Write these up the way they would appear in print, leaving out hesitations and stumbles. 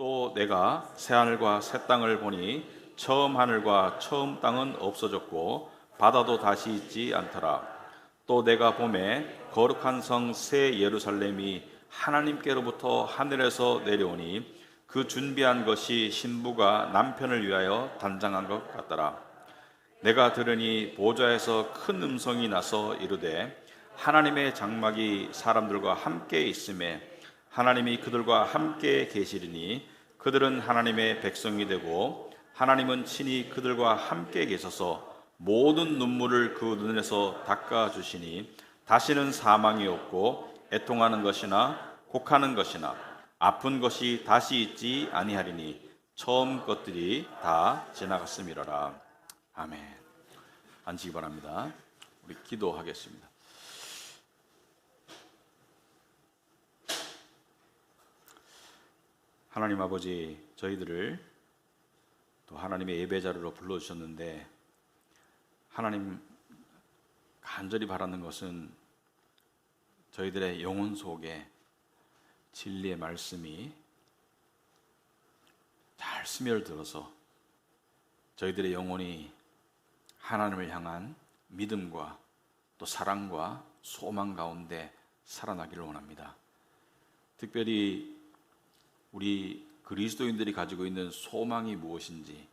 또 내가 새 하늘과 새 땅을 보니 처음 하늘과 처음 땅은 없어졌고 바다도 다시 있지 않더라. 또 내가 보매 거룩한 성 새 예루살렘이 하나님께로부터 하늘에서 내려오니 그 준비한 것이 신부가 남편을 위하여 단장한 것 같더라. 내가 들으니 보좌에서 큰 음성이 나서 이르되 하나님의 장막이 사람들과 함께 있음에 하나님이 그들과 함께 계시리니 그들은 하나님의 백성이 되고 하나님은 친히 그들과 함께 계셔서 모든 눈물을 그 눈에서 닦아주시니 다시는 사망이 없고 애통하는 것이나 곡하는 것이나 아픈 것이 다시 있지 아니하리니 처음 것들이 다 지나갔음이로라. 아멘. 앉히기 바랍니다. 우리 기도하겠습니다. 하나님 아버지, 저희들을 또 하나님의 예배자로 불러주셨는데 하나님 간절히 바라는 것은 저희들의 영혼 속에 진리의 말씀이 잘 스며들어서 저희들의 영혼이 하나님을 향한 믿음과 또 사랑과 소망 가운데 살아나기를 원합니다. 특별히 우리 그리스도인들이 가지고 있는 소망이 무엇인지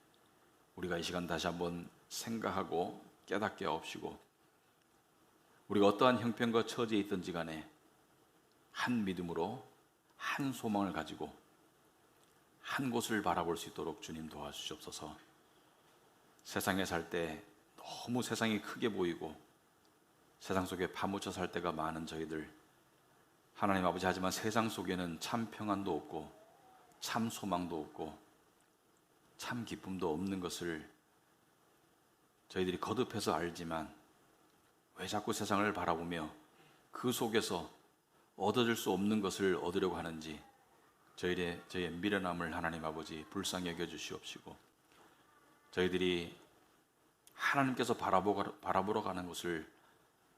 우리가 이 시간 다시 한번 생각하고 깨닫게 하옵시고, 우리가 어떠한 형편과 처지에 있든지 간에 한 믿음으로 한 소망을 가지고 한 곳을 바라볼 수 있도록 주님 도와주시옵소서. 세상에 살 때 너무 세상이 크게 보이고 세상 속에 파묻혀 살 때가 많은 저희들, 하나님 아버지, 하지만 세상 속에는 참 평안도 없고 참 소망도 없고 참 기쁨도 없는 것을 저희들이 거듭해서 알지만 왜 자꾸 세상을 바라보며 그 속에서 얻어질 수 없는 것을 얻으려고 하는지 저희의 미련함을 하나님 아버지 불쌍히 여겨 주시옵시고, 저희들이 하나님께서 바라보러 가는 곳을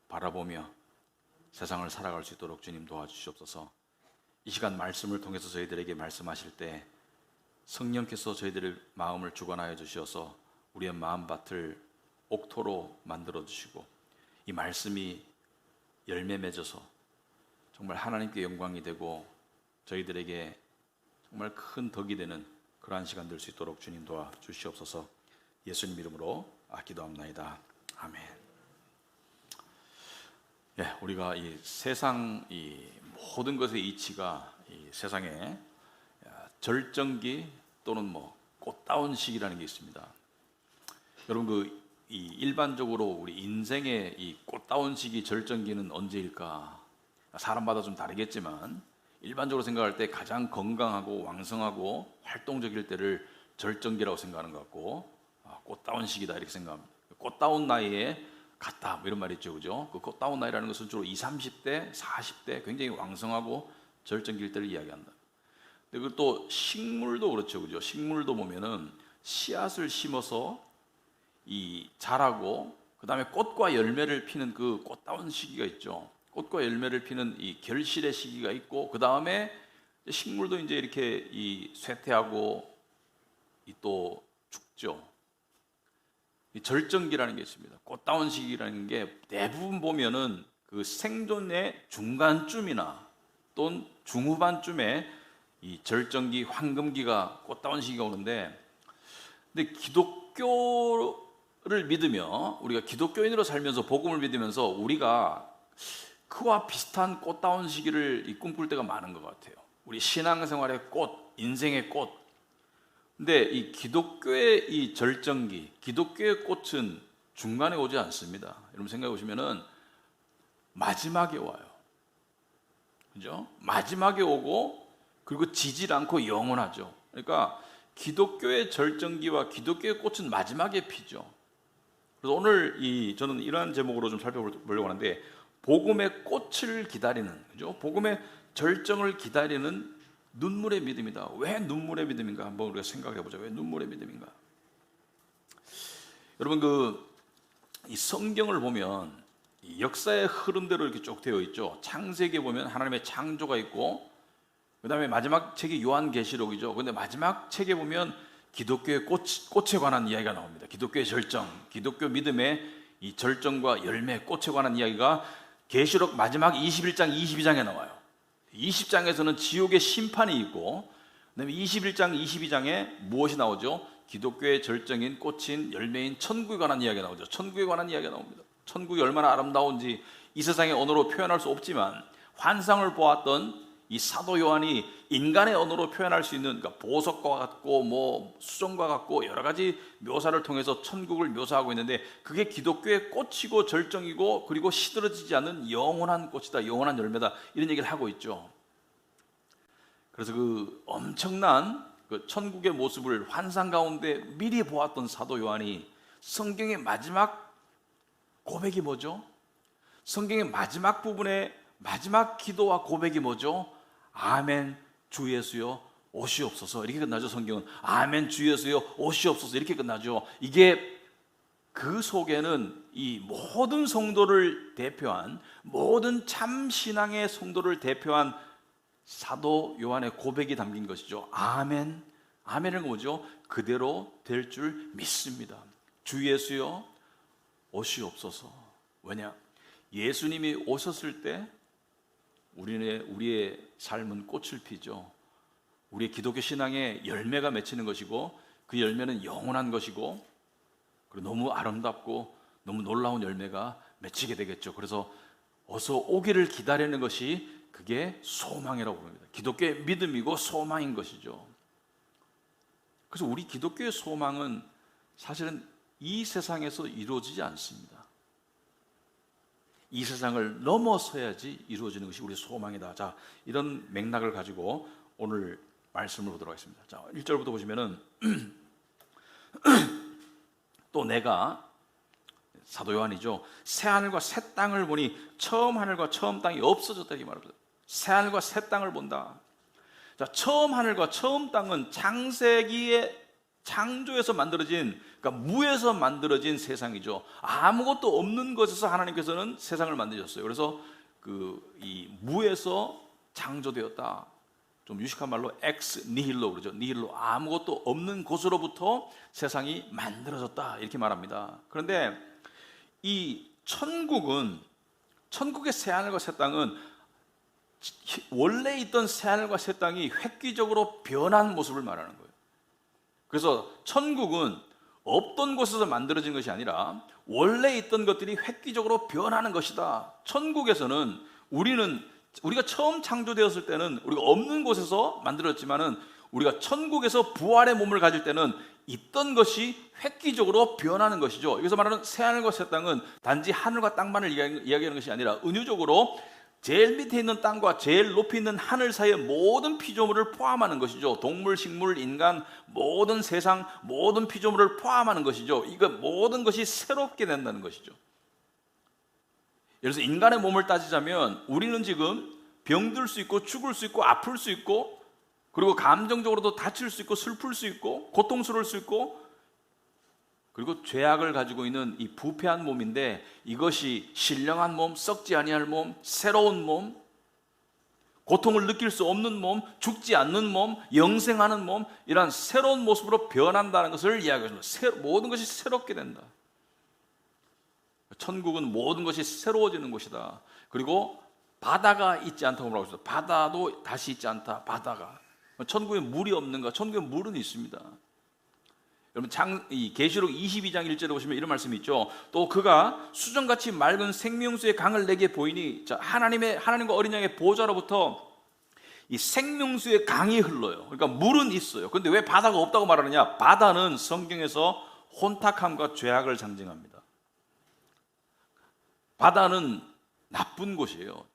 바라보며 세상을 살아갈 수 있도록 주님 도와주시옵소서. 이 시간 말씀을 통해서 저희들에게 말씀하실 때 성령께서 저희들의 마음을 주관하여 주셔서 우리의 마음밭을 옥토로 만들어 주시고 이 말씀이 열매 맺어서 정말 하나님께 영광이 되고 저희들에게 정말 큰 덕이 되는 그러한 시간 될 수 있도록 주님 도와주시옵소서. 예수님 이름으로 기도합나이다. 아멘. 우리가 이 세상 이 모든 것의 이치가 이 세상에 절정기 또는 꽃다운 시기라는 게 있습니다. 여러분, 이 일반적으로 우리 인생의 이 꽃다운 시기, 절정기는 언제일까? 사람마다 좀 다르겠지만 일반적으로 생각할 때 가장 건강하고 왕성하고 활동적일 때를 절정기라고 생각하는 것 같고, 꽃다운 시기다 이렇게 생각합니다. 꽃다운 나이에 갔다 이런 말이 있죠, 그죠? 그 꽃다운 나이라는 것은 주로 20, 30대, 40대 굉장히 왕성하고 절정기일 때를 이야기한다. 근데 또 식물도 그렇죠, 그죠? 식물도 보면은 씨앗을 심어서 이 자라고 그 다음에 꽃과 열매를 피는 그 꽃다운 시기가 있죠. 꽃과 열매를 피는 이 결실의 시기가 있고, 그 다음에 식물도 이제 이렇게 이 쇠퇴하고 또 죽죠. 이 절정기라는 게 있습니다. 꽃다운 시기라는 게 대부분 보면은 그 생존의 중간쯤이나 또는 중후반쯤에 이 절정기, 황금기가 꽃다운 시기가 오는데, 근데 기독교를 믿으며 우리가 기독교인으로 살면서 복음을 믿으면서 우리가 그와 비슷한 꽃다운 시기를 꿈꿀 때가 많은 것 같아요. 우리 신앙생활의 꽃, 인생의 꽃. 근데 이 기독교의 이 절정기, 기독교의 꽃은 중간에 오지 않습니다. 여러분 생각해 보시면은 마지막에 와요. 그죠? 마지막에 오고 그리고 지질 않고 영원하죠. 그러니까 기독교의 절정기와 기독교의 꽃은 마지막에 피죠. 그래서 오늘 저는 이러한 제목으로 좀 살펴보려고 하는데, 복음의 꽃을 기다리는, 그죠? 복음의 절정을 기다리는 눈물의 믿음이다. 왜 눈물의 믿음인가? 한번 우리가 생각해 보자. 왜 눈물의 믿음인가? 여러분, 이 성경을 보면 이 역사의 흐름대로 이렇게 쭉 되어 있죠. 창세기에 보면 하나님의 창조가 있고, 그 다음에 마지막 책이 요한계시록이죠. 근데 마지막 책에 보면 기독교의 꽃에 관한 이야기가 나옵니다. 기독교의 절정, 기독교 믿음의 이 절정과 열매, 꽃에 관한 이야기가 계시록 마지막 21장, 22장에 나와요. 20장에서는 지옥의 심판이 있고, 그다음에 21장, 22장에 무엇이 나오죠? 기독교의 절정인 꽃인 열매인 천국에 관한 이야기가 나오죠. 천국에 관한 이야기가 나옵니다. 천국이 얼마나 아름다운지 이 세상의 언어로 표현할 수 없지만 환상을 보았던 이 사도 요한이 인간의 언어로 표현할 수 있는, 그러니까 보석과 같고 뭐 수정과 같고 여러 가지 묘사를 통해서 천국을 묘사하고 있는데, 그게 기독교의 꽃이고 절정이고 그리고 시들어지지 않는 영원한 꽃이다, 영원한 열매다, 이런 얘기를 하고 있죠. 그래서 그 엄청난 그 천국의 모습을 환상 가운데 미리 보았던 사도 요한이 성경의 마지막 고백이 뭐죠? 성경의 마지막 부분에 마지막 기도와 고백이 뭐죠? 아멘 주 예수여 오시옵소서, 이렇게 끝나죠. 성경은 아멘 주 예수여 오시옵소서, 이렇게 끝나죠. 이게 그 속에는 이 모든 성도를 대표한, 모든 참 신앙의 성도를 대표한 사도 요한의 고백이 담긴 것이죠. 아멘. 아멘은 뭐죠? 그대로 될 줄 믿습니다. 주 예수여 오시옵소서. 왜냐? 예수님이 오셨을 때 우리의 삶은 꽃을 피죠. 우리의 기독교 신앙의 열매가 맺히는 것이고, 그 열매는 영원한 것이고, 그리고 너무 아름답고 너무 놀라운 열매가 맺히게 되겠죠. 그래서 어서 오기를 기다리는 것이, 그게 소망이라고 부릅니다. 기독교의 믿음이고 소망인 것이죠. 그래서 우리 기독교의 소망은 사실은 이 세상에서 이루어지지 않습니다. 이 세상을 넘어서야지 이루어지는 것이 우리의 소망이다. 자, 이런 맥락을 가지고 오늘 말씀을 보도록 하겠습니다. 자, 1절부터 보시면은 또 내가, 사도 요한이죠, 새 하늘과 새 땅을 보니 처음 하늘과 처음 땅이 없어졌다, 이렇게 말합니다. 새 하늘과 새 땅을 본다. 자, 처음 하늘과 처음 땅은 창세기의 창조에서 만들어진, 그러니까 무에서 만들어진 세상이죠. 아무것도 없는 것에서 하나님께서는 세상을 만드셨어요. 그래서 이 무에서 창조되었다. 좀 유식한 말로 엑스 니힐로 그러죠. 니힐로, 아무것도 없는 곳으로부터 세상이 만들어졌다, 이렇게 말합니다. 그런데 이 천국의 새 하늘과 새 땅은 원래 있던 새 하늘과 새 땅이 획기적으로 변한 모습을 말하는 거예요. 그래서 천국은 없던 곳에서 만들어진 것이 아니라 원래 있던 것들이 획기적으로 변하는 것이다. 천국에서는 우리가 처음 창조되었을 때는 우리가 없는 곳에서 만들었지만은, 우리가 천국에서 부활의 몸을 가질 때는 있던 것이 획기적으로 변하는 것이죠. 여기서 말하는 새 하늘과 새 땅은 단지 하늘과 땅만을 이야기하는 것이 아니라 은유적으로 제일 밑에 있는 땅과 제일 높이 있는 하늘 사이의 모든 피조물을 포함하는 것이죠. 동물, 식물, 인간, 모든 세상, 모든 피조물을 포함하는 것이죠. 이거 모든 것이 새롭게 된다는 것이죠. 예를 들어서 인간의 몸을 따지자면 우리는 지금 병들 수 있고 죽을 수 있고 아플 수 있고, 그리고 감정적으로도 다칠 수 있고 슬플 수 있고 고통스러울 수 있고, 그리고 죄악을 가지고 있는 이 부패한 몸인데, 이것이 신령한 몸, 썩지 아니할 몸, 새로운 몸, 고통을 느낄 수 없는 몸, 죽지 않는 몸, 영생하는 몸, 이러한 새로운 모습으로 변한다는 것을 이야기합니다. 모든 것이 새롭게 된다. 천국은 모든 것이 새로워지는 곳이다. 그리고 바다가 있지 않다고 말하고 있어요. 바다도 다시 있지 않다. 바다가. 천국에 물이 없는가? 천국에 물은 있습니다. 여러분, 이 계시록 22장 1절에 보시면 이런 말씀이 있죠. 또 그가 수정같이 맑은 생명수의 강을 내게 보이니, 자, 하나님과 어린 양의 보좌로부터 이 생명수의 강이 흘러요. 그러니까 물은 있어요. 그런데 왜 바다가 없다고 말하느냐? 바다는 성경에서 혼탁함과 죄악을 상징합니다. 바다는 나쁜 곳이에요.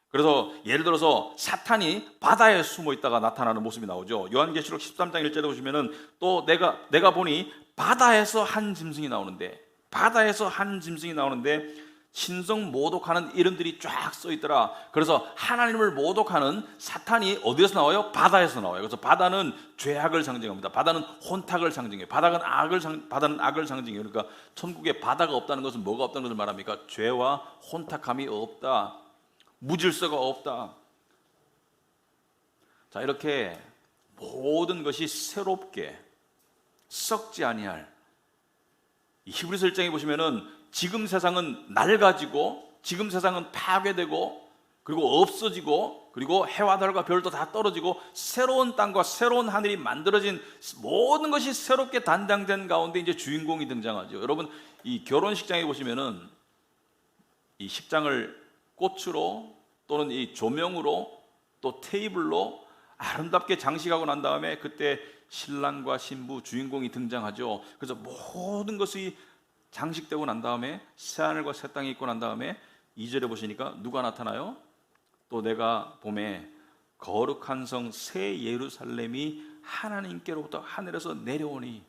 그래서 예를 들어서 사탄이 바다에 숨어 있다가 나타나는 모습이 나오죠. 요한계시록 13장 1절에 보시면은 또 내가 보니 바다에서 한 짐승이 나오는데, 신성 모독하는 이름들이 쫙 써 있더라. 그래서 하나님을 모독하는 사탄이 어디에서 나와요? 바다에서 나와요. 그래서 바다는 죄악을 상징합니다. 바다는 혼탁을 상징해요. 바다는 악을 상징해요. 그러니까 천국에 바다가 없다는 것은 뭐가 없다는 것을 말합니까? 죄와 혼탁함이 없다. 무질서가 없다. 자, 이렇게 모든 것이 새롭게 썩지 아니할, 이 히브리서 1장에 보시면은 지금 세상은 낡아지고 지금 세상은 파괴되고 그리고 없어지고 그리고 해와 달과 별도 다 떨어지고 새로운 땅과 새로운 하늘이 만들어진 모든 것이 새롭게 단장된 가운데 이제 주인공이 등장하죠. 여러분, 이 결혼식장에 보시면은 이 식장을 꽃으로 또는 이 조명으로 또 테이블로 아름답게 장식하고 난 다음에 그때 신랑과 신부 주인공이 등장하죠. 그래서 모든 것이 장식되고 난 다음에 새하늘과 새 땅이 있고 난 다음에 2절에 보시니까 누가 나타나요? 또 내가 봄에 거룩한 성 새 예루살렘이 하나님께로부터 하늘에서 내려오니.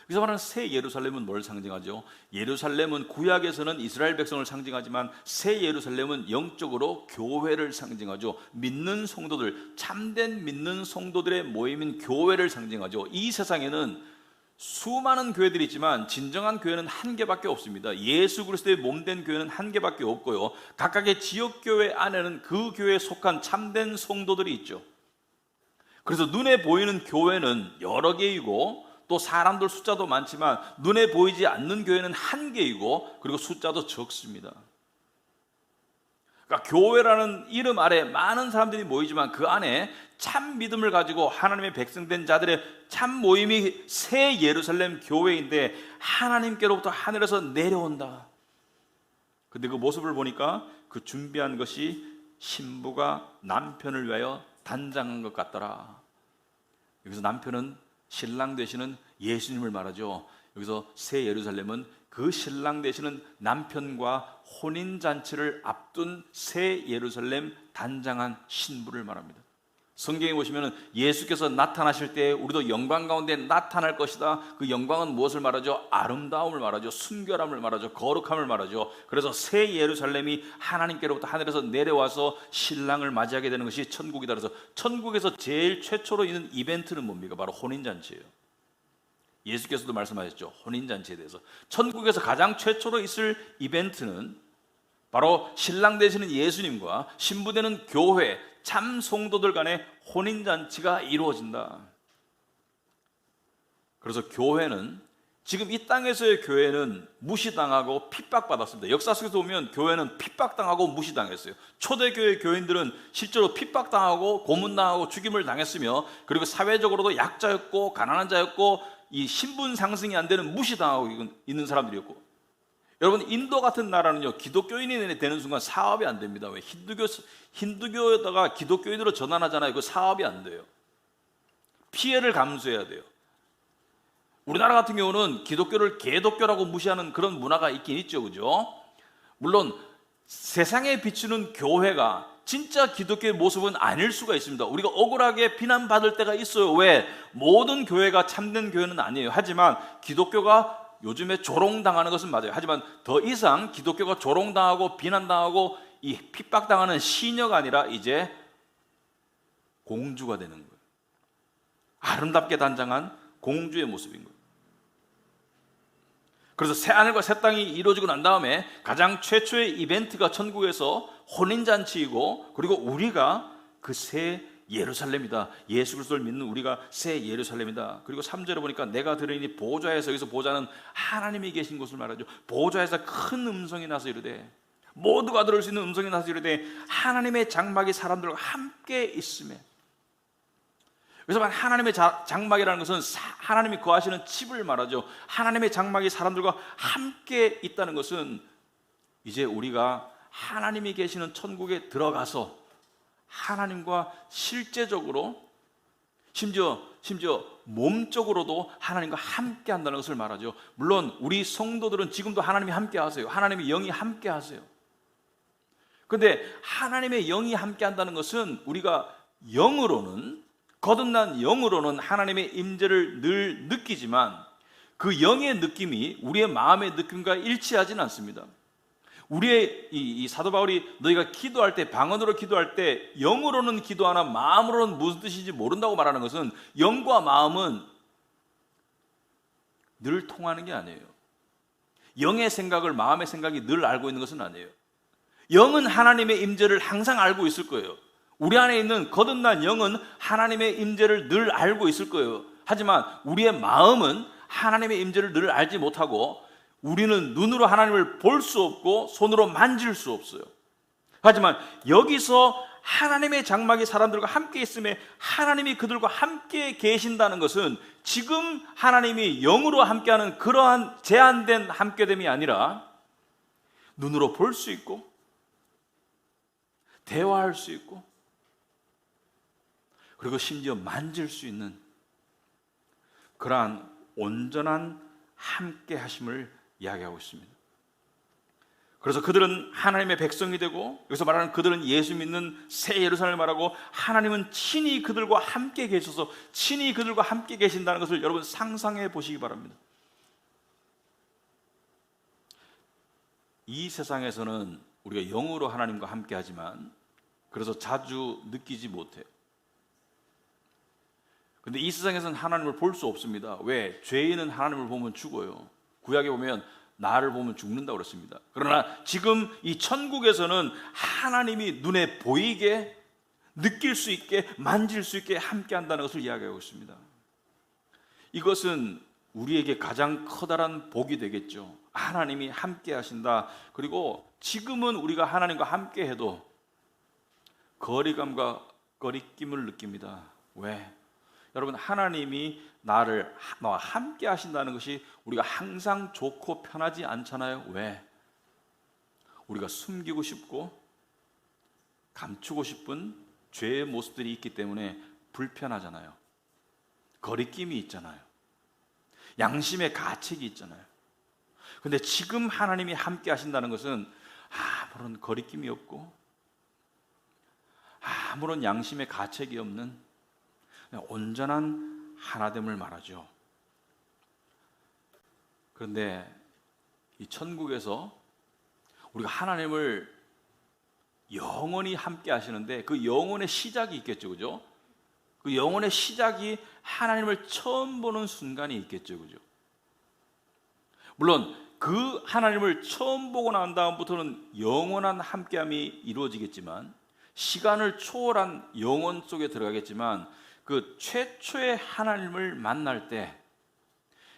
그래서 말하는 새 예루살렘은 뭘 상징하죠? 예루살렘은 구약에서는 이스라엘 백성을 상징하지만 새 예루살렘은 영적으로 교회를 상징하죠. 믿는 성도들, 참된 믿는 성도들의 모임인 교회를 상징하죠. 이 세상에는 수많은 교회들이 있지만 진정한 교회는 한 개밖에 없습니다. 예수 그리스도의 몸된 교회는 한 개밖에 없고요, 각각의 지역교회 안에는 그 교회에 속한 참된 성도들이 있죠. 그래서 눈에 보이는 교회는 여러 개이고 또 사람들 숫자도 많지만 눈에 보이지 않는 교회는 한 개이고 그리고 숫자도 적습니다. 그러니까 교회라는 이름 아래 많은 사람들이 모이지만 그 안에 참 믿음을 가지고 하나님의 백성된 자들의 참 모임이 새 예루살렘 교회인데 하나님께로부터 하늘에서 내려온다. 근데 그 모습을 보니까 그 준비한 것이 신부가 남편을 위하여 단장한 것 같더라. 여기서 남편은 신랑 되시는 예수님을 말하죠. 여기서 새 예루살렘은 그 신랑 되시는 남편과 혼인잔치를 앞둔 새 예루살렘 단장한 신부를 말합니다. 성경에 보시면 예수께서 나타나실 때 우리도 영광 가운데 나타날 것이다. 그 영광은 무엇을 말하죠? 아름다움을 말하죠. 순결함을 말하죠. 거룩함을 말하죠. 그래서 새 예루살렘이 하나님께로부터 하늘에서 내려와서 신랑을 맞이하게 되는 것이 천국이다. 그래서 천국에서 제일 최초로 있는 이벤트는 뭡니까? 바로 혼인잔치예요. 예수께서도 말씀하셨죠. 혼인잔치에 대해서 천국에서 가장 최초로 있을 이벤트는 바로 신랑 되시는 예수님과 신부 되는 교회, 참 성도들 간의 혼인잔치가 이루어진다. 그래서 교회는, 지금 이 땅에서의 교회는 무시당하고 핍박받았습니다. 역사 속에서 보면 교회는 핍박당하고 무시당했어요. 초대교회 교인들은 실제로 핍박당하고 고문당하고 죽임을 당했으며 그리고 사회적으로도 약자였고 가난한 자였고 이 신분 상승이 안 되는 무시당하고 있는 사람들이었고, 여러분, 인도 같은 나라는요, 기독교인이 되는 순간 사업이 안 됩니다. 왜? 힌두교에다가 기독교인으로 전환하잖아요. 그 사업이 안 돼요. 피해를 감수해야 돼요. 우리나라 같은 경우는 기독교를 개독교라고 무시하는 그런 문화가 있긴 있죠, 그죠? 물론 세상에 비추는 교회가 진짜 기독교의 모습은 아닐 수가 있습니다. 우리가 억울하게 비난받을 때가 있어요. 왜? 모든 교회가 참된 교회는 아니에요. 하지만 기독교가 요즘에 조롱당하는 것은 맞아요. 하지만 더 이상 기독교가 조롱당하고 비난당하고 이 핍박당하는 시녀가 아니라 이제 공주가 되는 거예요. 아름답게 단장한 공주의 모습인 거예요. 그래서 새하늘과 새 땅이 이루어지고 난 다음에 가장 최초의 이벤트가 천국에서 혼인잔치이고, 그리고 우리가 그 새 예루살렘이다. 예수 그리스도를 믿는 우리가 새 예루살렘이다. 그리고 3절에 보니까 내가 들으니 보좌에서, 여기서 보좌는 하나님이 계신 곳을 말하죠. 보좌에서 큰 음성이 나서 이르되, 모두가 들을 수 있는 음성이 나서 이르되 하나님의 장막이 사람들과 함께 있으며. 그래서 하나님의 장막이라는 것은 하나님이 거하시는 집을 말하죠. 하나님의 장막이 사람들과 함께 있다는 것은 이제 우리가 하나님이 계시는 천국에 들어가서 하나님과 실제적으로 심지어 몸적으로도 하나님과 함께 한다는 것을 말하죠. 물론 우리 성도들은 지금도 하나님이 함께 하세요. 하나님의 영이 함께 하세요. 그런데 하나님의 영이 함께 한다는 것은 우리가 영으로는, 거듭난 영으로는 하나님의 임재를 늘 느끼지만 그 영의 느낌이 우리의 마음의 느낌과 일치하지는 않습니다. 우리의 이 사도 바울이 너희가 기도할 때, 방언으로 기도할 때 영으로는 기도하나 마음으로는 무슨 뜻인지 모른다고 말하는 것은 영과 마음은 늘 통하는 게 아니에요. 영의 생각을 마음의 생각이 늘 알고 있는 것은 아니에요. 영은 하나님의 임재를 항상 알고 있을 거예요. 우리 안에 있는 거듭난 영은 하나님의 임재를 늘 알고 있을 거예요. 하지만 우리의 마음은 하나님의 임재를 늘 알지 못하고 우리는 눈으로 하나님을 볼 수 없고 손으로 만질 수 없어요. 하지만 여기서 하나님의 장막이 사람들과 함께 있음에 하나님이 그들과 함께 계신다는 것은 지금 하나님이 영으로 함께하는 그러한 제한된 함께됨이 아니라 눈으로 볼 수 있고 대화할 수 있고 그리고 심지어 만질 수 있는 그러한 온전한 함께 하심을 이야기하고 있습니다. 그래서 그들은 하나님의 백성이 되고, 여기서 말하는 그들은 예수 믿는 새 예루살렘을 말하고, 하나님은 친히 그들과 함께 계셔서 친히 그들과 함께 계신다는 것을 여러분 상상해 보시기 바랍니다. 이 세상에서는 우리가 영으로 하나님과 함께 하지만 그래서 자주 느끼지 못해요. 근데 이 세상에서는 하나님을 볼 수 없습니다. 왜? 죄인은 하나님을 보면 죽어요. 구약에 보면 나를 보면 죽는다고 그랬습니다. 그러나 지금 이 천국에서는 하나님이 눈에 보이게, 느낄 수 있게, 만질 수 있게 함께 한다는 것을 이야기하고 있습니다. 이것은 우리에게 가장 커다란 복이 되겠죠. 하나님이 함께 하신다. 그리고 지금은 우리가 하나님과 함께 해도 거리감과 거리낌을 느낍니다. 왜? 여러분, 하나님이 나와 함께 하신다는 것이 우리가 항상 좋고 편하지 않잖아요. 왜? 우리가 숨기고 싶고 감추고 싶은 죄의 모습들이 있기 때문에 불편하잖아요. 거리낌이 있잖아요. 양심의 가책이 있잖아요. 근데 지금 하나님이 함께 하신다는 것은 아무런 거리낌이 없고 아무런 양심의 가책이 없는 온전한 하나됨을 말하죠. 그런데 이 천국에서 우리가 하나님을 영원히 함께 하시는데 그 영원의 시작이 있겠죠, 그죠? 그 영원의 시작이 하나님을 처음 보는 순간이 있겠죠, 그죠? 물론 그 하나님을 처음 보고 난 다음부터는 영원한 함께함이 이루어지겠지만, 시간을 초월한 영원 속에 들어가겠지만, 그 최초의 하나님을 만날 때,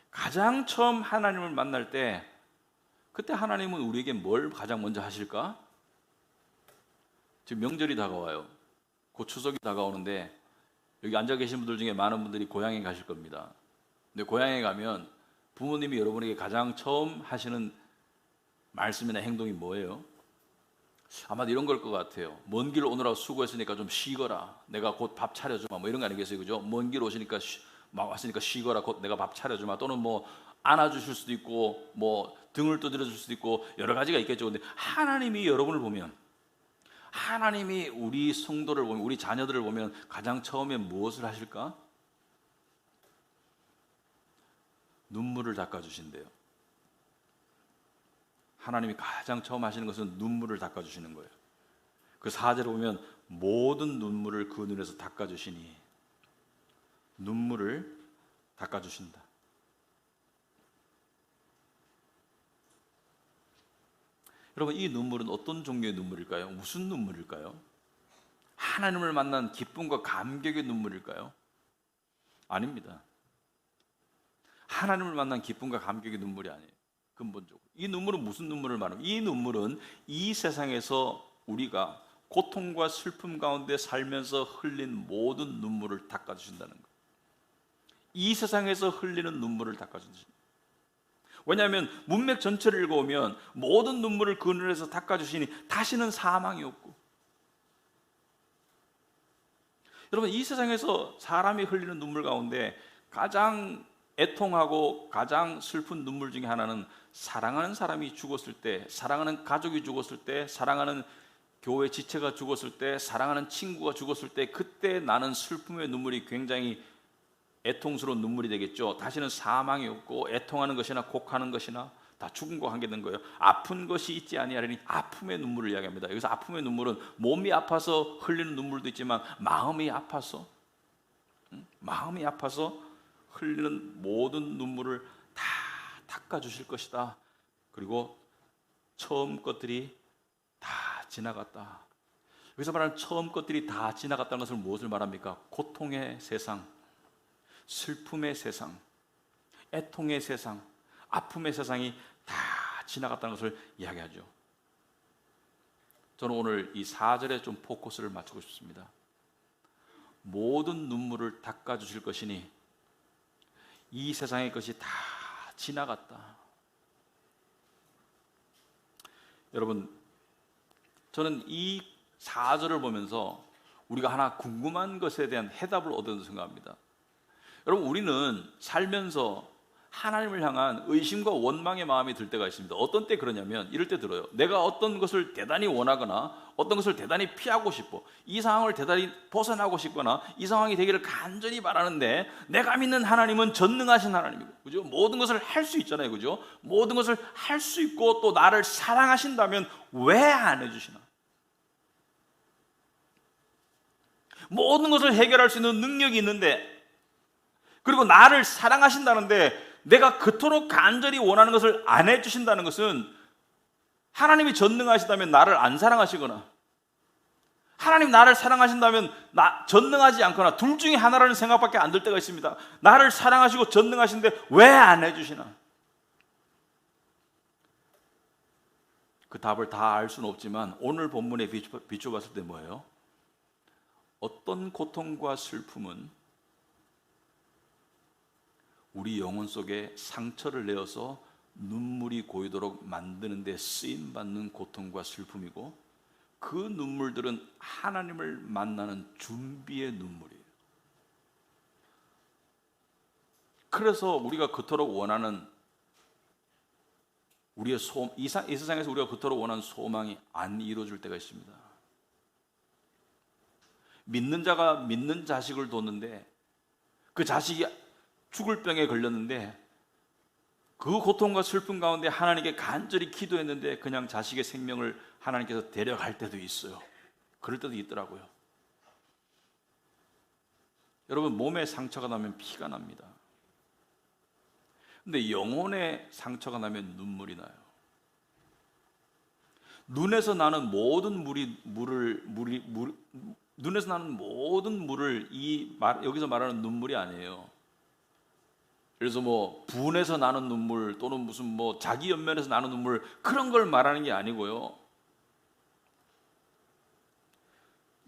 가장 처음 하나님을 만날 때, 그때 하나님은 우리에게 뭘 가장 먼저 하실까? 지금 명절이 다가와요. 곧 추석이 다가오는데 여기 앉아 계신 분들 중에 많은 분들이 고향에 가실 겁니다. 근데 고향에 가면 부모님이 여러분에게 가장 처음 하시는 말씀이나 행동이 뭐예요? 아마 이런 걸 것 같아요. 먼 길 오느라 수고했으니까 좀 쉬거라. 내가 곧 밥 차려주마. 뭐 이런 거 아니겠어요, 그죠? 먼 길 오시니까 왔으니까 쉬거라. 곧 내가 밥 차려주마. 또는 뭐 안아주실 수도 있고, 뭐 등을 두드려 줄 수도 있고, 여러 가지가 있겠죠. 근데 하나님이 여러분을 보면, 하나님이 우리 성도를 보면, 우리 자녀들을 보면 가장 처음에 무엇을 하실까? 눈물을 닦아주신대요. 하나님이 가장 처음 하시는 것은 눈물을 닦아주시는 거예요. 그 4절에 보면 모든 눈물을 그 눈에서 닦아주시니, 눈물을 닦아주신다. 여러분, 이 눈물은 어떤 종류의 눈물일까요? 무슨 눈물일까요? 하나님을 만난 기쁨과 감격의 눈물일까요? 아닙니다. 하나님을 만난 기쁨과 감격의 눈물이 아니에요. 근본적으로 이 눈물은 무슨 눈물을 말합니까? 이 눈물은 이 세상에서 우리가 고통과 슬픔 가운데 살면서 흘린 모든 눈물을 닦아주신다는 거예요. 이 세상에서 흘리는 눈물을 닦아주신다. 왜냐하면 문맥 전체를 읽어오면 모든 눈물을 그 눈에서 닦아주시니 다시는 사망이 없고, 여러분, 이 세상에서 사람이 흘리는 눈물 가운데 가장 애통하고 가장 슬픈 눈물 중에 하나는 사랑하는 사람이 죽었을 때, 사랑하는 가족이 죽었을 때, 사랑하는 교회 지체가 죽었을 때, 사랑하는 친구가 죽었을 때, 그때 나는 슬픔의 눈물이 굉장히 애통스러운 눈물이 되겠죠. 다시는 사망이 없고 애통하는 것이나 곡하는 것이나 다 죽음과 관계된 거예요. 아픈 것이 있지 아니하리니 아픔의 눈물을 이야기합니다. 여기서 아픔의 눈물은 몸이 아파서 흘리는 눈물도 있지만 마음이 아파서 흘리는 모든 눈물을 다 닦아주실 것이다. 그리고 처음 것들이 다 지나갔다. 여기서 말하는 처음 것들이 다 지나갔다는 것을 무엇을 말합니까? 고통의 세상, 슬픔의 세상, 애통의 세상, 아픔의 세상이 다 지나갔다는 것을 이야기하죠. 저는 오늘 이 4절에 좀 포커스를 맞추고 싶습니다. 모든 눈물을 닦아주실 것이니 이 세상의 것이 다 지나갔다. 여러분, 저는 이 4절을 보면서 우리가 하나 궁금한 것에 대한 해답을 얻었다고 생각합니다. 여러분, 우리는 살면서 하나님을 향한 의심과 원망의 마음이 들 때가 있습니다. 어떤 때 그러냐면 이럴 때 들어요. 내가 어떤 것을 대단히 원하거나 어떤 것을 대단히 피하고 싶어, 이 상황을 대단히 벗어나고 싶거나 이 상황이 되기를 간절히 바라는데 내가 믿는 하나님은 전능하신 하나님이고, 그죠? 모든 것을 할 수 있잖아요, 그죠? 모든 것을 할 수 있고 또 나를 사랑하신다면 왜 안 해주시나? 모든 것을 해결할 수 있는 능력이 있는데, 그리고 나를 사랑하신다는데 내가 그토록 간절히 원하는 것을 안 해주신다는 것은 하나님이 전능하시다면 나를 안 사랑하시거나, 하나님 나를 사랑하신다면 전능하지 않거나, 둘 중에 하나라는 생각밖에 안 들 때가 있습니다. 나를 사랑하시고 전능하신데 왜 안 해주시나? 그 답을 다 알 수는 없지만 오늘 본문에 비춰봤을 때 뭐예요? 어떤 고통과 슬픔은 우리 영혼 속에 상처를 내어서 눈물이 고이도록 만드는 데 쓰임받는 고통과 슬픔이고, 그 눈물들은 하나님을 만나는 준비의 눈물이에요. 그래서 우리가 그토록 원하는 우리의 이 세상에서 우리가 그토록 원하는 소망이 안 이루어질 때가 있습니다. 믿는 자가 믿는 자식을 뒀는데 그 자식이 죽을 병에 걸렸는데 그 고통과 슬픔 가운데 하나님께 간절히 기도했는데 그냥 자식의 생명을 하나님께서 데려갈 때도 있어요. 그럴 때도 있더라고요. 여러분, 몸에 상처가 나면 피가 납니다. 근데 영혼에 상처가 나면 눈물이 나요. 눈에서 나는 모든 눈에서 나는 모든 물을 여기서 말하는 눈물이 아니에요. 그래서 분에서 나는 눈물 또는 무슨 자기 연면에서 나는 눈물, 그런 걸 말하는 게 아니고요.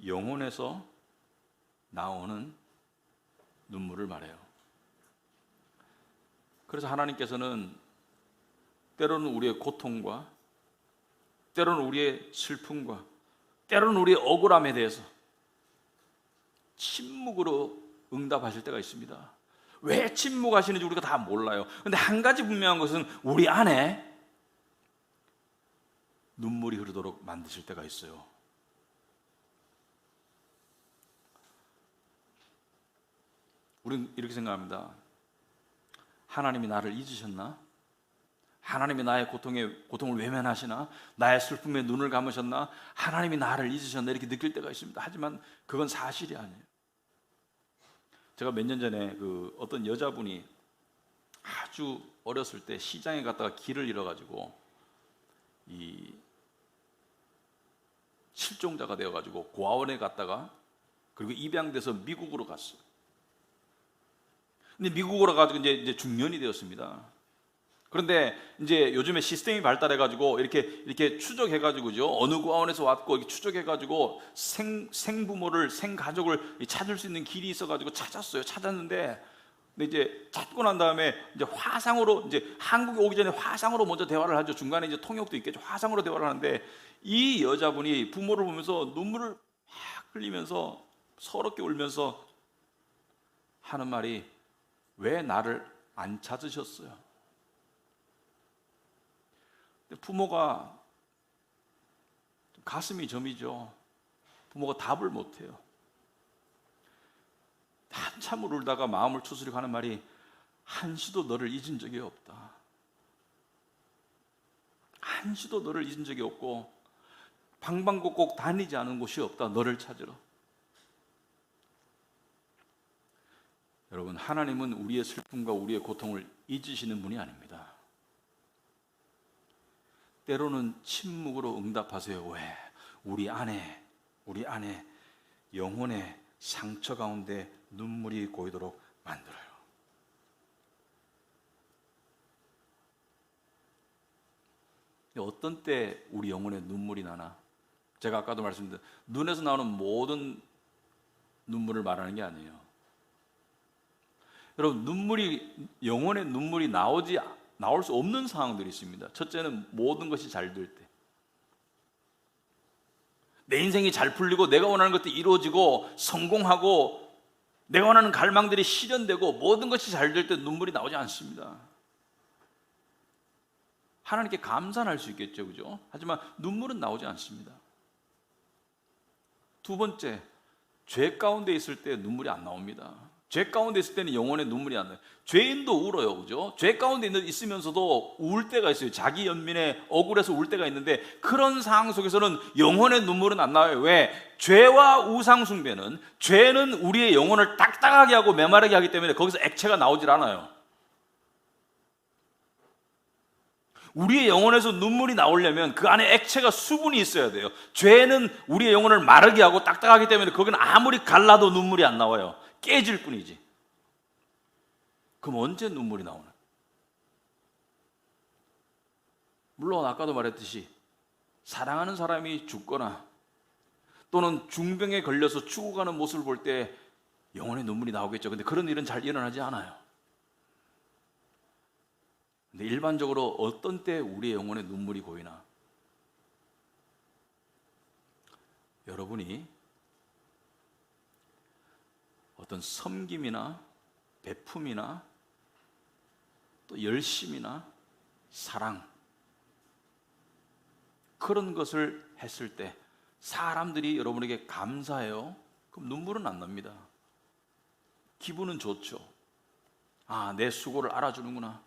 영혼에서 나오는 눈물을 말해요. 그래서 하나님께서는 때로는 우리의 고통과, 때로는 우리의 슬픔과, 때로는 우리의 억울함에 대해서 침묵으로 응답하실 때가 있습니다. 왜 침묵하시는지 우리가 다 몰라요. 근데 한 가지 분명한 것은 우리 안에 눈물이 흐르도록 만드실 때가 있어요. 우리는 이렇게 생각합니다. 하나님이 나를 잊으셨나? 하나님이 나의 고통을 외면하시나? 나의 슬픔에 눈을 감으셨나? 하나님이 나를 잊으셨나? 이렇게 느낄 때가 있습니다. 하지만 그건 사실이 아니에요. 제가 몇 년 전에 어떤 여자분이 아주 어렸을 때 시장에 갔다가 길을 잃어가지고 이 실종자가 되어가지고 고아원에 갔다가 그리고 입양돼서 미국으로 갔어요. 근데 미국으로 가지고 이제 중년이 되었습니다. 그런데 이제 요즘에 시스템이 발달해가지고 이렇게 추적해가지고죠, 어느 고아원에서 왔고 이렇게 추적해가지고 생부모를, 생가족을 찾을 수 있는 길이 있어가지고 찾았는데, 근데 이제 찾고 난 다음에 이제 화상으로, 이제 한국에 오기 전에 화상으로 먼저 대화를 하죠. 중간에 이제 통역도 있겠죠. 화상으로 대화를 하는데 이 여자분이 부모를 보면서 눈물을 막 흘리면서 서럽게 울면서 하는 말이, 왜 나를 안 찾으셨어요? 부모가 가슴이 저미죠. 부모가 답을 못해요. 한참을 울다가 마음을 추스리고 하는 말이, 한시도 너를 잊은 적이 없다. 한시도 너를 잊은 적이 없고 방방곡곡 다니지 않은 곳이 없다. 너를 찾으러. 여러분, 하나님은 우리의 슬픔과 우리의 고통을 잊으시는 분이 아닙니다. 때로는 침묵으로 응답하세요. 왜? 우리 안에 우리 안에 영혼의 상처 가운데 눈물이 고이도록 만들어요. 어떤 때 우리 영혼에 눈물이 나나? 제가 아까도 말씀드린 눈에서 나오는 모든 눈물을 말하는 게 아니에요. 여러분, 영혼의 눈물이 나올 수 없는 상황들이 있습니다. 첫째는 모든 것이 잘 될 때, 내 인생이 잘 풀리고 내가 원하는 것들이 이루어지고 성공하고 내가 원하는 갈망들이 실현되고 모든 것이 잘 될 때 눈물이 나오지 않습니다. 하나님께 감사할 수 있겠죠, 그죠? 하지만 눈물은 나오지 않습니다. 두 번째, 죄 가운데 있을 때 눈물이 안 나옵니다. 죄 가운데 있을 때는 영혼의 눈물이 안 나요. 죄인도 울어요, 그죠? 죄 가운데 있으면서도 울 때가 있어요. 자기 연민에 억울해서 울 때가 있는데 그런 상황 속에서는 영혼의 눈물은 안 나와요. 왜? 죄와 우상 숭배는, 죄는 우리의 영혼을 딱딱하게 하고 메마르게 하기 때문에 거기서 액체가 나오질 않아요. 우리의 영혼에서 눈물이 나오려면 그 안에 액체가, 수분이 있어야 돼요. 죄는 우리의 영혼을 마르게 하고 딱딱하기 때문에 거기는 아무리 갈라도 눈물이 안 나와요. 깨질 뿐이지. 그럼 언제 눈물이 나오나? 물론 아까도 말했듯이 사랑하는 사람이 죽거나 또는 중병에 걸려서 죽어가는 모습을 볼 때 영혼의 눈물이 나오겠죠. 근데 그런 일은 잘 일어나지 않아요. 근데 일반적으로 어떤 때 우리의 영혼에 눈물이 고이나? 여러분이 어떤 섬김이나 베품이나 또 열심이나 사랑, 그런 것을 했을 때 사람들이 여러분에게 감사해요. 그럼 눈물은 안 납니다. 기분은 좋죠. 아, 내 수고를 알아주는구나,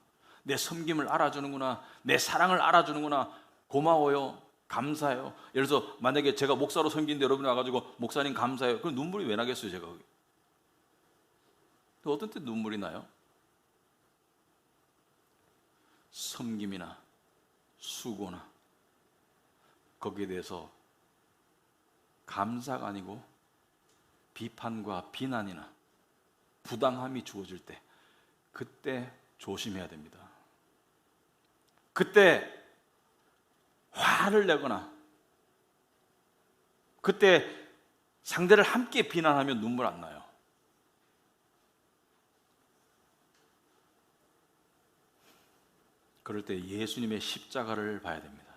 내 섬김을 알아주는구나, 내 사랑을 알아주는구나, 고마워요, 감사해요. 예를 들어서 만약에 제가 목사로 섬기는데 여러분이 와가지고 목사님 감사해요, 그럼 눈물이 왜 나겠어요, 제가? 또 어떤 때 눈물이 나요? 섬김이나 수고나 거기에 대해서 감사가 아니고 비판과 비난이나 부당함이 주어질 때, 그때 조심해야 됩니다. 그때 화를 내거나 그때 상대를 함께 비난하면 눈물 안 나요. 그럴 때 예수님의 십자가를 봐야 됩니다.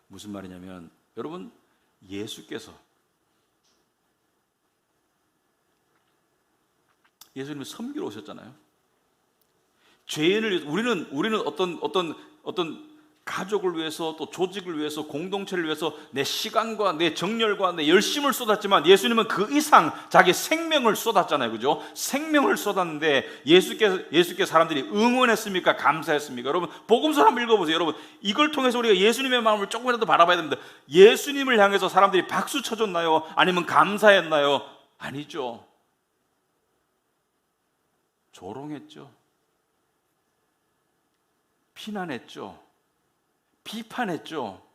무슨 말이냐면, 여러분, 예수님은 섬기러 오셨잖아요. 죄인을, 우리는 어떤 가족을 위해서, 또 조직을 위해서, 공동체를 위해서 내 시간과 내 정열과 내 열심을 쏟았지만 예수님은 그 이상 자기 생명을 쏟았잖아요, 그죠? 생명을 쏟았는데 예수께 사람들이 응원했습니까? 감사했습니까? 여러분, 복음서 한번 읽어보세요. 여러분, 이걸 통해서 우리가 예수님의 마음을 조금이라도 바라봐야 됩니다. 예수님을 향해서 사람들이 박수 쳐줬나요? 아니면 감사했나요? 아니죠. 조롱했죠. 비난했죠. 비판했죠.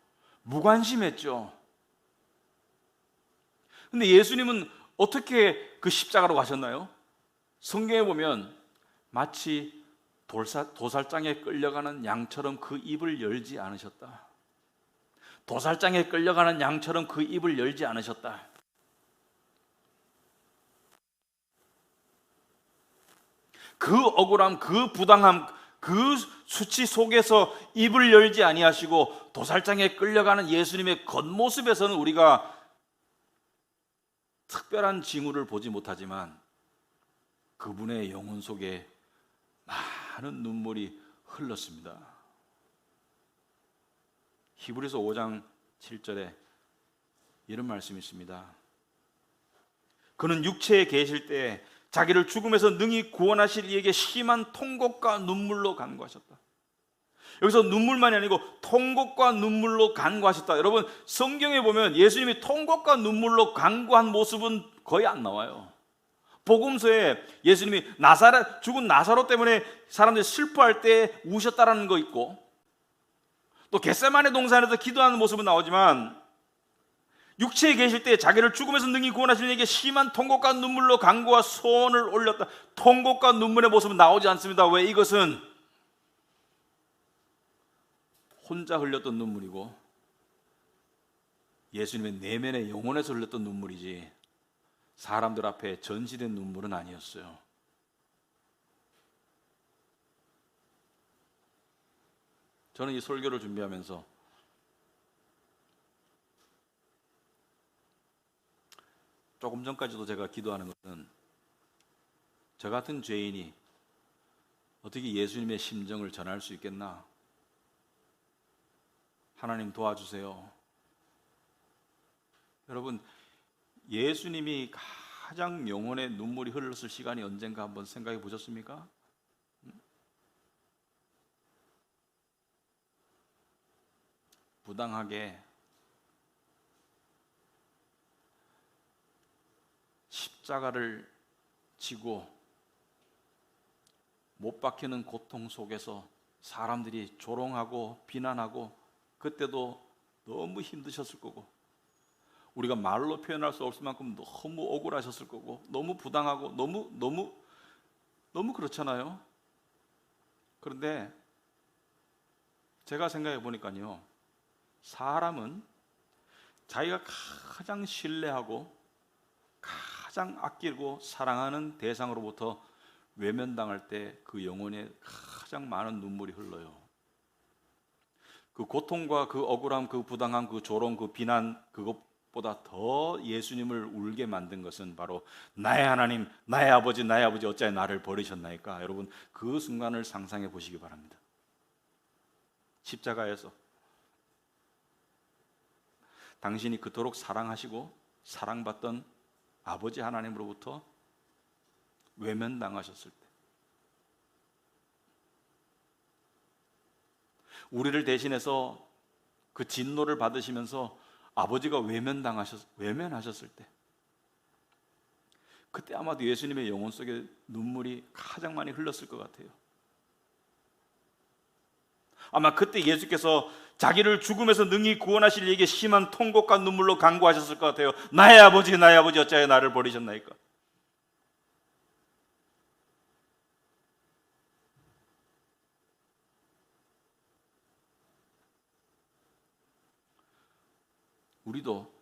무관심했죠. 근데 예수님은 어떻게 그 십자가로 가셨나요? 성경에 보면 마치 도살장에 끌려가는 양처럼 그 입을 열지 않으셨다. 도살장에 끌려가는 양처럼 그 입을 열지 않으셨다. 그 억울함, 그 부당함, 그 수치 속에서 입을 열지 아니하시고 도살장에 끌려가는 예수님의 겉모습에서는 우리가 특별한 징후를 보지 못하지만 그분의 영혼 속에 많은 눈물이 흘렀습니다. 히브리서 5장 7절에 이런 말씀이 있습니다. 그는 육체에 계실 때 자기를 죽음에서 능히 구원하실 이에게 심한 통곡과 눈물로 간구하셨다. 여기서 눈물만이 아니고 통곡과 눈물로 간구하셨다. 여러분, 성경에 보면 예수님이 통곡과 눈물로 간구한 모습은 거의 안 나와요. 복음서에 예수님이 죽은 나사로 때문에 사람들이 슬퍼할 때 우셨다라는 거 있고, 또 겟세마네 동산에서 기도하는 모습은 나오지만 육체에 계실 때 자기를 죽음에서 능히 구원하시는 이에게 심한 통곡과 눈물로 간구와 소원을 올렸다. 통곡과 눈물의 모습은 나오지 않습니다. 왜? 이것은 혼자 흘렸던 눈물이고 예수님의 내면의 영혼에서 흘렸던 눈물이지 사람들 앞에 전시된 눈물은 아니었어요. 저는 이 설교를 준비하면서 조금 전까지도 제가 기도하는 것은 저 같은 죄인이 어떻게 예수님의 심정을 전할 수 있겠나? 하나님 도와주세요. 여러분, 예수님이 가장 영혼의 눈물이 흘렀을 시간이 언젠가 한번 생각해 보셨습니까? 부당하게 십자가를 지고 못 박히는 고통 속에서 사람들이 조롱하고 비난하고 그때도 너무 힘드셨을 거고 우리가 말로 표현할 수 없을 만큼 너무 억울하셨을 거고 너무 부당하고 너무 그렇잖아요. 그런데 제가 생각해 보니까요, 사람은 자기가 가장 신뢰하고 가장 아끼고 사랑하는 대상으로부터 외면당할 때 그 영혼에 가장 많은 눈물이 흘러요. 그 고통과 그 억울함, 그 부당함, 그 조롱, 그 비난, 그것보다 더 예수님을 울게 만든 것은 바로 나의 하나님, 나의 아버지 어찌하여 나를 버리셨나이까. 여러분, 그 순간을 상상해 보시기 바랍니다. 십자가에서 당신이 그토록 사랑하시고 사랑받던 아버지 하나님으로부터 외면당하셨을 때, 우리를 대신해서 그 진노를 받으시면서 아버지가 외면하셨을 때, 그때 아마도 예수님의 영혼 속에 눈물이 가장 많이 흘렀을 것 같아요. 아마 그때 예수께서 자기를 죽음에서 능히 구원하실 이에게 심한 통곡과 눈물로 간구하셨을 것 같아요. 나의 아버지 어찌하여 나를 버리셨나이까. 우리도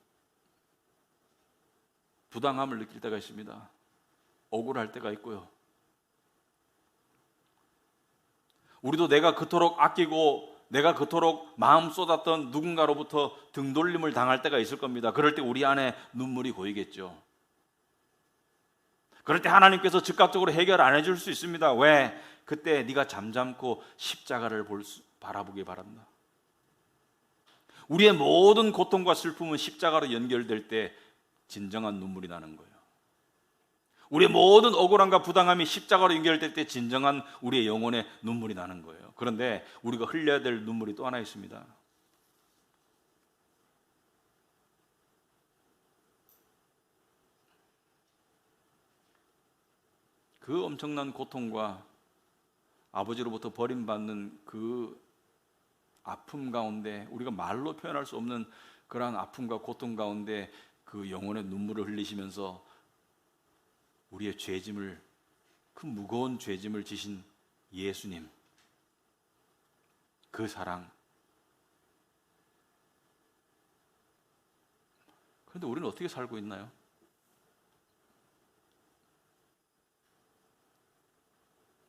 부당함을 느낄 때가 있습니다. 억울할 때가 있고요. 우리도 내가 그토록 아끼고 내가 그토록 마음 쏟았던 누군가로부터 등돌림을 당할 때가 있을 겁니다. 그럴 때 우리 안에 눈물이 고이겠죠. 그럴 때 하나님께서 즉각적으로 해결 안 해줄 수 있습니다. 왜? 그때 네가 잠잠고 십자가를 바라보기 바란다. 우리의 모든 고통과 슬픔은 십자가로 연결될 때 진정한 눈물이 나는 거예요. 우리의 모든 억울함과 부당함이 십자가로 연결될 때 진정한 우리의 영혼의 눈물이 나는 거예요. 그런데 우리가 흘려야 될 눈물이 또 하나 있습니다. 그 엄청난 고통과 아버지로부터 버림받는 그 아픔 가운데, 우리가 말로 표현할 수 없는 그러한 아픔과 고통 가운데 그 영혼의 눈물을 흘리시면서 우리의 죄짐을, 그 무거운 죄짐을 지신 예수님, 그 사랑. 그런데 우리는 어떻게 살고 있나요?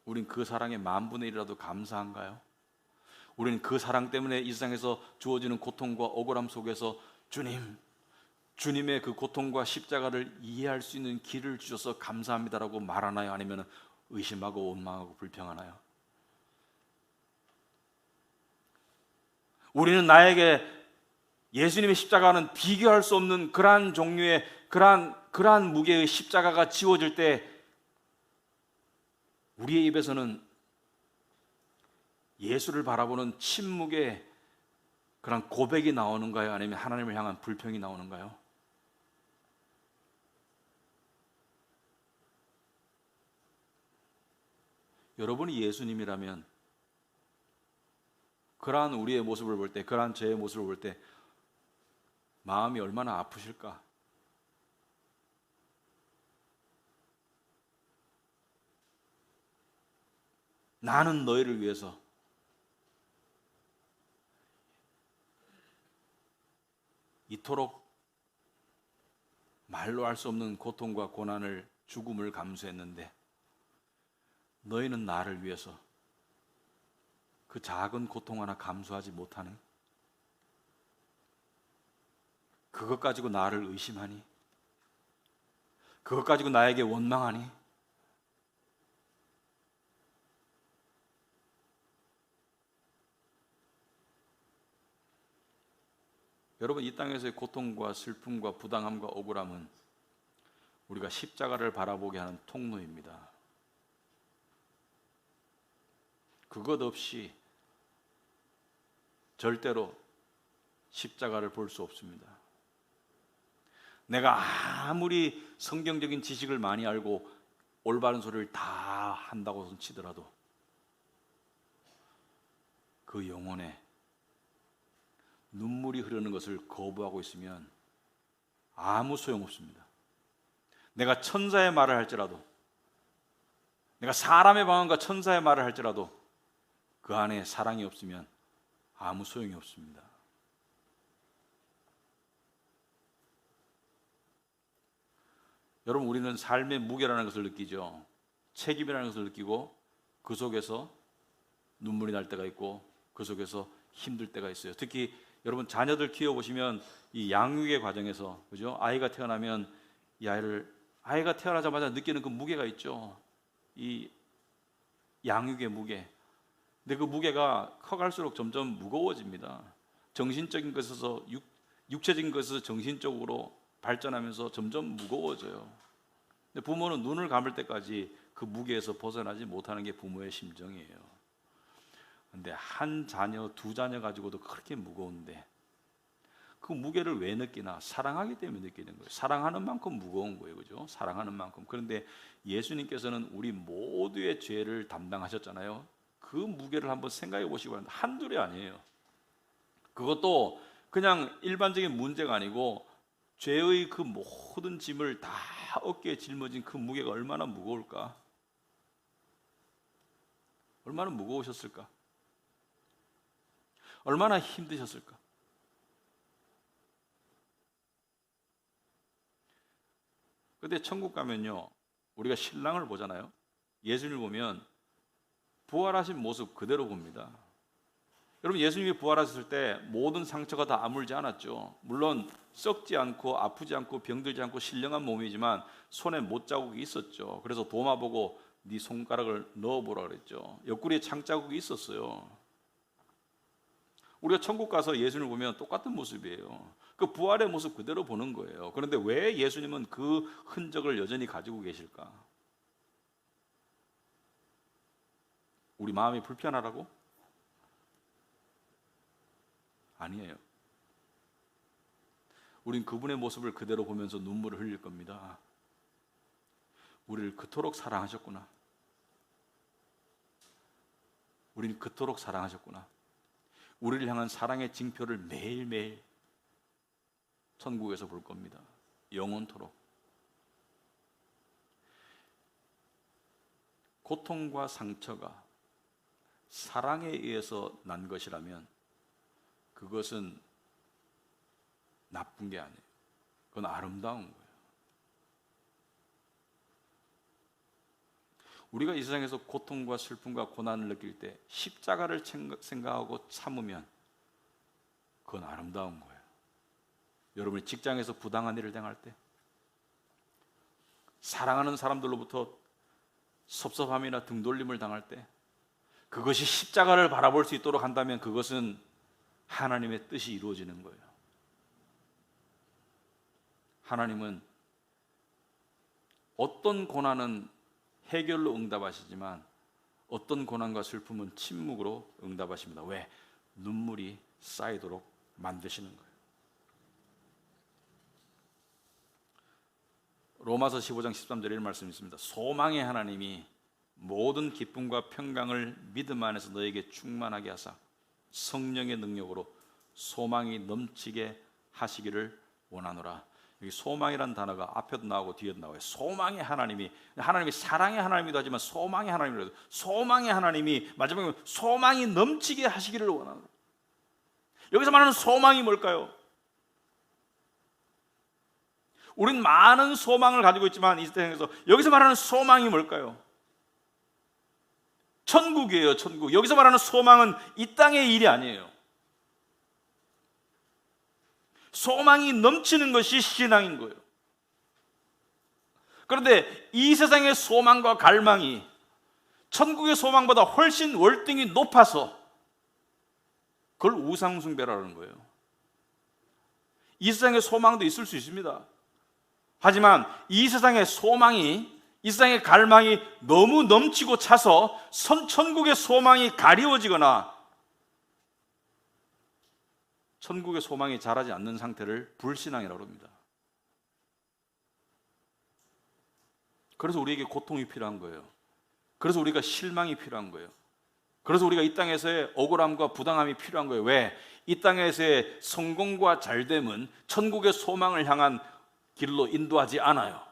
우린 그 사랑에 10,000분의 1이라도 감사한가요? 우리는 그 사랑 때문에 이 세상에서 주어지는 고통과 억울함 속에서 주님의 그 고통과 십자가를 이해할 수 있는 길을 주셔서 감사합니다라고 말하나요? 아니면 의심하고 원망하고 불평하나요? 우리는 나에게 예수님의 십자가는 비교할 수 없는 그러한 종류의 그러한 무게의 십자가가 지워질 때 우리의 입에서는 예수를 바라보는 침묵의 그런 고백이 나오는가요? 아니면 하나님을 향한 불평이 나오는가요? 여러분이 예수님이라면 그러한 우리의 모습을 볼 때, 그러한 저의 모습을 볼 때 마음이 얼마나 아프실까? 나는 너희를 위해서 이토록 말로 할 수 없는 고통과 고난을, 죽음을 감수했는데 너희는 나를 위해서 그 작은 고통 하나 감수하지 못하니? 그것 가지고 나를 의심하니? 그것 가지고 나에게 원망하니? 여러분, 이 땅에서의 고통과 슬픔과 부당함과 억울함은 우리가 십자가를 바라보게 하는 통로입니다. 그것 없이 절대로 십자가를 볼 수 없습니다. 내가 아무리 성경적인 지식을 많이 알고 올바른 소리를 다 한다고 치더라도 그 영혼에 눈물이 흐르는 것을 거부하고 있으면 아무 소용없습니다. 내가 천사의 말을 할지라도, 내가 사람의 방언과 천사의 말을 할지라도 그 안에 사랑이 없으면 아무 소용이 없습니다. 여러분, 우리는 삶의 무게라는 것을 느끼죠. 책임이라는 것을 느끼고 그 속에서 눈물이 날 때가 있고 그 속에서 힘들 때가 있어요. 특히 여러분, 자녀들 키워보시면 이 양육의 과정에서, 그죠? 아이가 태어나면 이 아이가 태어나자마자 느끼는 그 무게가 있죠. 이 양육의 무게. 근데 그 무게가 커갈수록 점점 무거워집니다. 정신적인 것에서 육체적인 것에서 정신적으로 발전하면서 점점 무거워져요. 근데 부모는 눈을 감을 때까지 그 무게에서 벗어나지 못하는 게 부모의 심정이에요. 근데 한 자녀, 두 자녀 가지고도 그렇게 무거운데 그 무게를 왜 느끼나? 사랑하기 때문에 느끼는 거예요. 사랑하는 만큼 무거운 거예요. 그죠? 사랑하는 만큼. 그런데 예수님께서는 우리 모두의 죄를 담당하셨잖아요. 그 무게를 한번 생각해 보시기 바랍니다. 한둘이 아니에요. 그것도 그냥 일반적인 문제가 아니고 죄의 그 모든 짐을 다 어깨에 짊어진 그 무게가 얼마나 무거울까? 얼마나 무거우셨을까? 얼마나 힘드셨을까? 근데 천국 가면요, 우리가 신랑을 보잖아요. 예수님을 보면 부활하신 모습 그대로 봅니다. 여러분, 예수님이 부활하셨을 때 모든 상처가 다 아물지 않았죠. 물론 썩지 않고 아프지 않고 병들지 않고 신령한 몸이지만 손에 못자국이 있었죠. 그래서 도마 보고 네 손가락을 넣어보라 그랬죠. 옆구리에 창자국이 있었어요. 우리가 천국 가서 예수님을 보면 똑같은 모습이에요. 그 부활의 모습 그대로 보는 거예요. 그런데 왜 예수님은 그 흔적을 여전히 가지고 계실까? 우리 마음이 불편하라고? 아니에요. 우린 그분의 모습을 그대로 보면서 눈물을 흘릴 겁니다. 우리를 그토록 사랑하셨구나. 우리는 그토록 사랑하셨구나. 우리를 향한 사랑의 징표를 매일매일 천국에서 볼 겁니다. 영원토록. 고통과 상처가 사랑에 의해서 난 것이라면 그것은 나쁜 게 아니에요. 그건 아름다운 거예요. 우리가 이 세상에서 고통과 슬픔과 고난을 느낄 때 십자가를 생각하고 참으면 그건 아름다운 거예요. 여러분이 직장에서 부당한 일을 당할 때, 사랑하는 사람들로부터 섭섭함이나 등돌림을 당할 때, 그것이 십자가를 바라볼 수 있도록 한다면 그것은 하나님의 뜻이 이루어지는 거예요. 하나님은 어떤 고난은 해결로 응답하시지만 어떤 고난과 슬픔은 침묵으로 응답하십니다. 왜? 눈물이 쌓이도록 만드시는 거예요. 로마서 15장 13절에 이런 말씀이 있습니다. 소망의 하나님이 모든 기쁨과 평강을 믿음 안에서 너에게 충만하게 하사 성령의 능력으로 소망이 넘치게 하시기를 원하노라. 여기 소망이라는 단어가 앞에도 나오고 뒤에도 나와요. 소망의 하나님이 사랑의 하나님이기도 하지만 소망의 하나님이라도, 소망의 하나님이 마지막에 소망이 넘치게 하시기를 원하노라. 여기서 말하는 소망이 뭘까요? 우린 많은 소망을 가지고 있지만 이 세상에서 여기서 말하는 소망이 뭘까요? 천국이에요. 천국. 여기서 말하는 소망은 이 땅의 일이 아니에요. 소망이 넘치는 것이 신앙인 거예요. 그런데 이 세상의 소망과 갈망이 천국의 소망보다 훨씬 월등히 높아서 그걸 우상숭배라는 거예요. 이 세상의 소망도 있을 수 있습니다. 하지만 이 세상의 소망이, 이 세상의 갈망이 너무 넘치고 차서 천국의 소망이 가리워지거나 천국의 소망이 자라지 않는 상태를 불신앙이라고 합니다. 그래서 우리에게 고통이 필요한 거예요. 그래서 우리가 실망이 필요한 거예요. 그래서 우리가 이 땅에서의 억울함과 부당함이 필요한 거예요. 왜? 이 땅에서의 성공과 잘됨은 천국의 소망을 향한 길로 인도하지 않아요.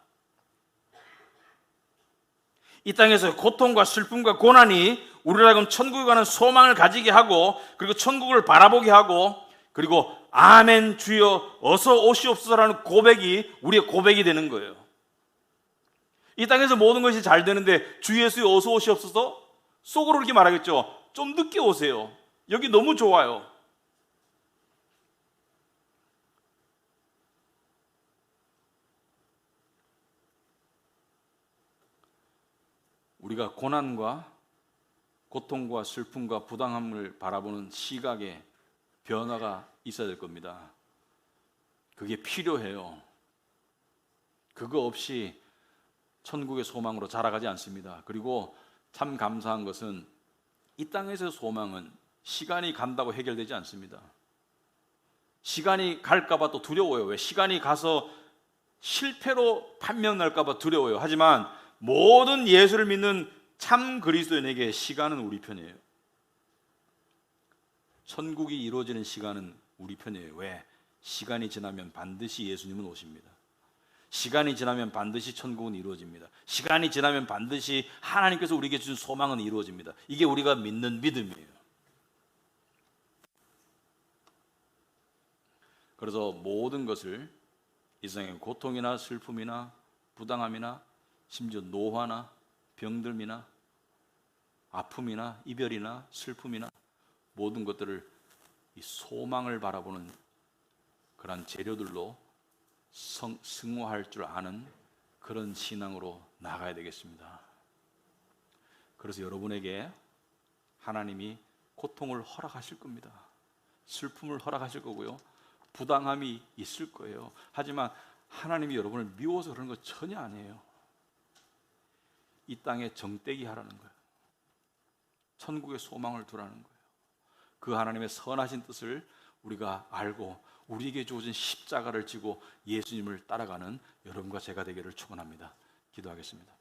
이 땅에서 고통과 슬픔과 고난이 우리로 하여금 천국에 가는 소망을 가지게 하고, 그리고 천국을 바라보게 하고, 그리고 아멘 주여 어서 오시옵소서라는 고백이 우리의 고백이 되는 거예요. 이 땅에서 모든 것이 잘 되는데 주 예수여 어서 오시옵소서? 속으로 이렇게 말하겠죠. 좀 늦게 오세요. 여기 너무 좋아요. 우리가 고난과 고통과 슬픔과 부당함을 바라보는 시각에 변화가 있어야 될 겁니다. 그게 필요해요. 그거 없이 천국의 소망으로 자라가지 않습니다. 그리고 참 감사한 것은 이 땅에서의 소망은 시간이 간다고 해결되지 않습니다. 시간이 갈까봐 또 두려워요. 왜? 시간이 가서 실패로 판명날까봐 두려워요. 하지만 모든 예수를 믿는 참 그리스도인에게 시간은 우리 편이에요. 천국이 이루어지는 시간은 우리 편이에요. 왜? 시간이 지나면 반드시 예수님은 오십니다. 시간이 지나면 반드시 천국은 이루어집니다. 시간이 지나면 반드시 하나님께서 우리에게 주신 소망은 이루어집니다. 이게 우리가 믿는 믿음이에요. 그래서 모든 것을 이 세상의 고통이나 슬픔이나 부당함이나 심지어 노화나 병듦이나 아픔이나 이별이나 슬픔이나 모든 것들을 이 소망을 바라보는 그런 재료들로 승화할 줄 아는 그런 신앙으로 나가야 되겠습니다. 그래서 여러분에게 하나님이 고통을 허락하실 겁니다. 슬픔을 허락하실 거고요. 부당함이 있을 거예요. 하지만 하나님이 여러분을 미워서 그런 거 전혀 아니에요. 이 땅에 정떼기 하라는 거예요. 천국의 소망을 두라는 거예요. 그 하나님의 선하신 뜻을 우리가 알고 우리에게 주어진 십자가를 지고 예수님을 따라가는 여러분과 제가 되기를 축원합니다. 기도하겠습니다.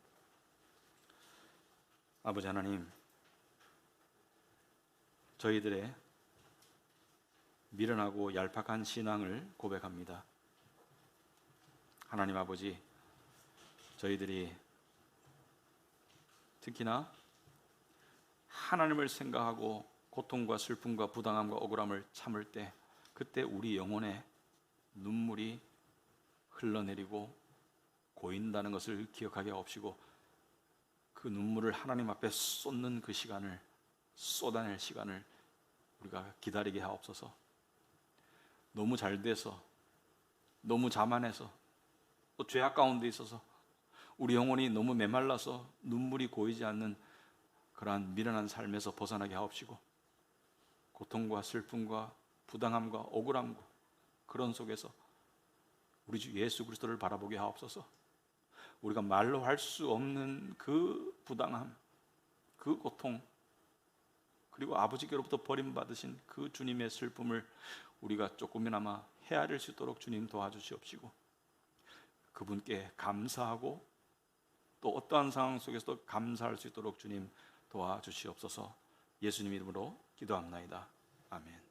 아버지 하나님, 저희들의 미련하고 얄팍한 신앙을 고백합니다. 하나님 아버지, 저희들이 특히나 하나님을 생각하고 고통과 슬픔과 부당함과 억울함을 참을 때 그때 우리 영혼에 눈물이 흘러내리고 고인다는 것을 기억하게 하옵시고, 그 눈물을 하나님 앞에 쏟는 그 시간을, 쏟아낼 시간을 우리가 기다리게 하옵소서. 너무 잘 돼서, 너무 자만해서, 또 죄악 가운데 있어서 우리 영혼이 너무 메말라서 눈물이 고이지 않는 그러한 미련한 삶에서 벗어나게 하옵시고, 고통과 슬픔과 부당함과 억울함과 그런 속에서 우리 주 예수 그리스도를 바라보게 하옵소서. 우리가 말로 할 수 없는 그 부당함, 그 고통, 그리고 아버지께로부터 버림받으신 그 주님의 슬픔을 우리가 조금이나마 헤아릴 수 있도록 주님 도와주시옵시고, 그분께 감사하고 또 어떠한 상황 속에서도 감사할 수 있도록 주님 도와주시옵소서. 예수님 이름으로 기도합나이다. 아멘.